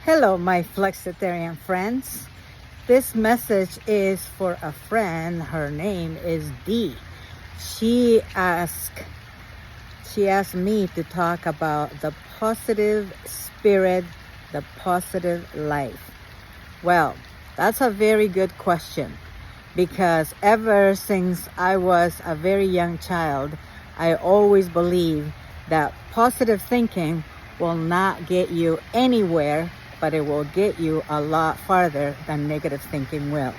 Hello, my flexitarian friends. This message is for a friend. Her name is Dee. She asked me to talk about the positive spirit, the positive life. Well, that's a very good question because ever since I was a very young child, I always believed that positive thinking will not get you anywhere, but it will get you a lot farther than negative thinking will.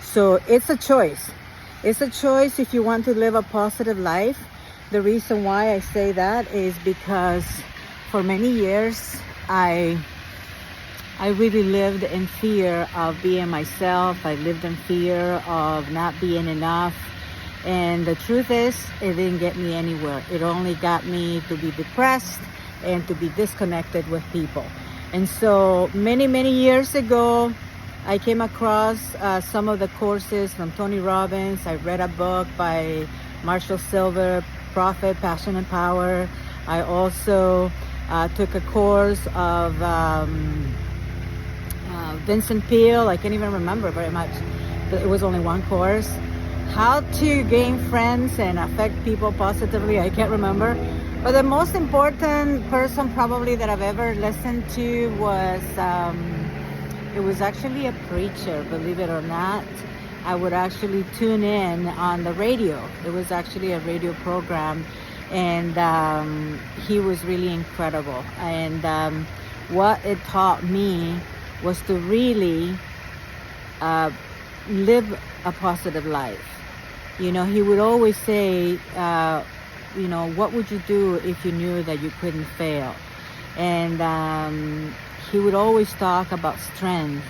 So it's a choice. It's a choice if you want to live a positive life. The reason why I say that is because for many years, I really lived in fear of being myself. I lived in fear of not being enough. And the truth is, it didn't get me anywhere. It only got me to be depressed and to be disconnected with people. And so many years ago, I came across some of the courses from Tony Robbins. I read a book by Marshall Silver, Profit, Passion, and Power. I also took a course of Vincent Peale. I can't even remember very much, but it was only one course. How to gain friends and affect people positively, I can't remember. But the most important person probably that I've ever listened to was, it was actually a preacher, believe it or not. I would actually tune in on the radio. It was actually a radio program, and he was really incredible. And what it taught me was to really live a positive life. You know, he would always say, what would you do if you knew that you couldn't fail? And he would always talk about strength.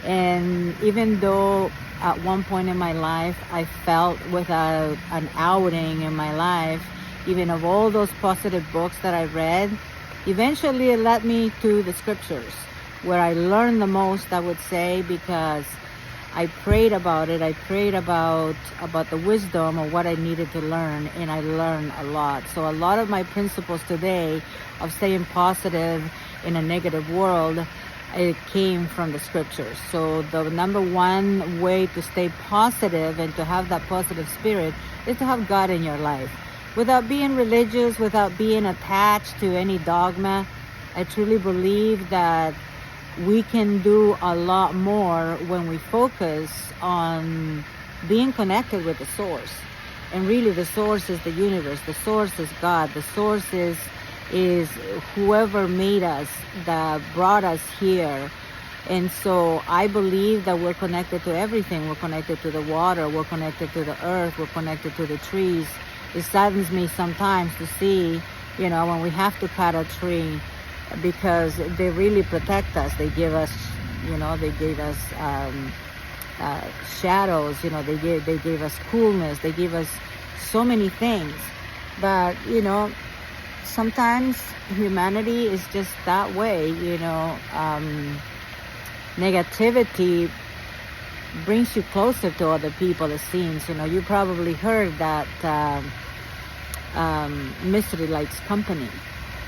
And even though at one point in my life I felt without an outing in my life, even of all those positive books that I read, eventually it led me to the scriptures, where I learned the most, I would say, because I prayed about it. I prayed about the wisdom of what I needed to learn, and I learned a lot. So a lot of my principles today of staying positive in a negative world, it came from the scriptures. So the number one way to stay positive and to have that positive spirit is to have God in your life. Without being religious, without being attached to any dogma, I truly believe that we can do a lot more when we focus on being connected with the source. And really the source is the universe. The source is God. The source is whoever made us, that brought us here. And so I believe that we're connected to everything. We're connected to the water. We're connected to the earth. We're connected to the trees. It saddens me sometimes to see, when we have to cut a tree, because they really protect us. They give us, they gave us shadows. They gave us coolness. They gave us so many things. But sometimes humanity is just that way. Negativity brings you closer to other people. It seems. You probably heard that misery likes company.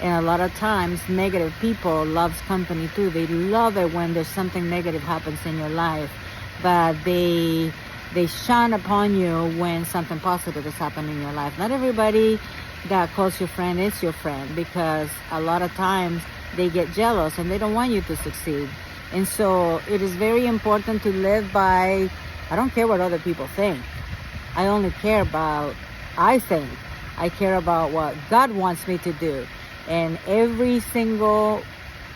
And a lot of times, negative people loves company too. They love it when there's something negative happens in your life, but they shun upon you when something positive is happening in your life. Not everybody that calls you friend is your friend, because a lot of times they get jealous and they don't want you to succeed. And so it is very important to live by, I don't care what other people think. I only care about, I care about what God wants me to do. And every single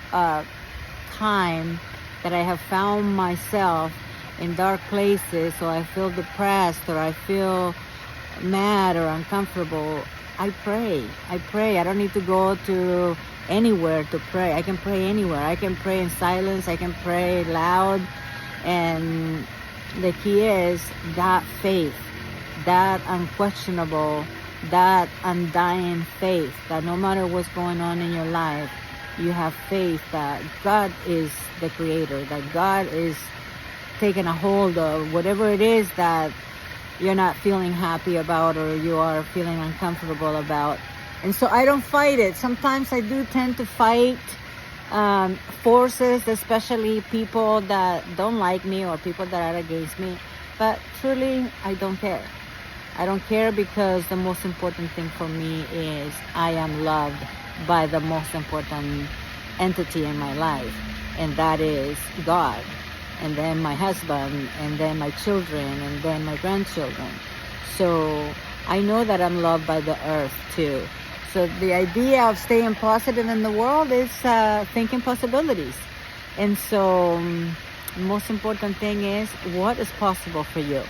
time that I have found myself in dark places, or I feel depressed, or I feel mad or uncomfortable, I pray. I don't need to go to anywhere to pray. I can pray anywhere. I can pray in silence. I can pray loud. And the key is that faith, that unquestionable, that undying faith, that no matter what's going on in your life, you have faith that God is the creator, that God is taking a hold of whatever it is that you're not feeling happy about or you are feeling uncomfortable about. And so I don't fight it. Sometimes I do tend to fight forces, especially people that don't like me or people that are against me. But truly, I don't care. I don't care, because the most important thing for me is I am loved by the most important entity in my life, and that is God, and then my husband, and then my children, and then my grandchildren. So I know that I'm loved by the earth too. So the idea of staying positive in the world is thinking possibilities. And so the most important thing is what is possible for you.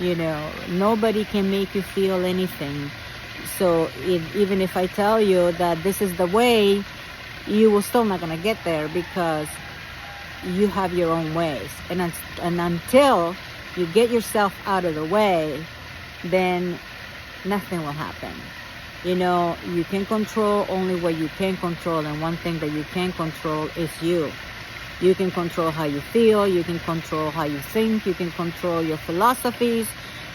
You know, nobody can make you feel anything. So even if I tell you that this is the way, you will still not going to get there, because you have your own ways. And until you get yourself out of the way, then nothing will happen. You know, you can control only what you can control, and one thing that you can control is you. You can control how you feel, you can control how you think, you can control your philosophies,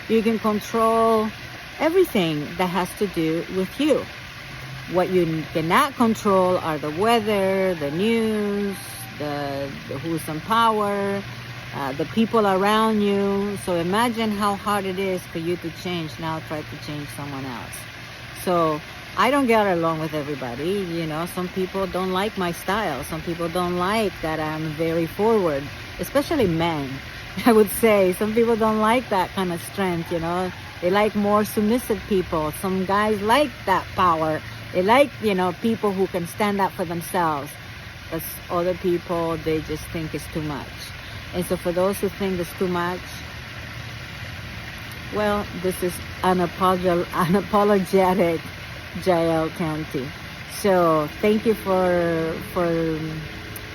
you can control everything that has to do with you. What you cannot control are the weather, the news, the who's in power, the people around you. So imagine how hard it is for you to change. Now try to change someone else. So I don't get along with everybody. You know, some people don't like my style. Some people don't like that I'm very forward, especially men. I would say some people don't like that kind of strength, you know. They like more submissive people. Some guys like that power. They like, you know, people who can stand up for themselves. But other people, they just think it's too much. And so for those who think it's too much, well, this is unapologetic Jael Canty. So thank you for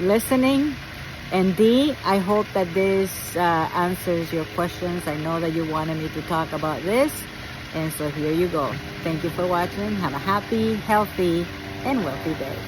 listening. And Dee, I hope that this answers your questions. I know that you wanted me to talk about this. And so here you go. Thank you for watching. Have a happy, healthy, and wealthy day.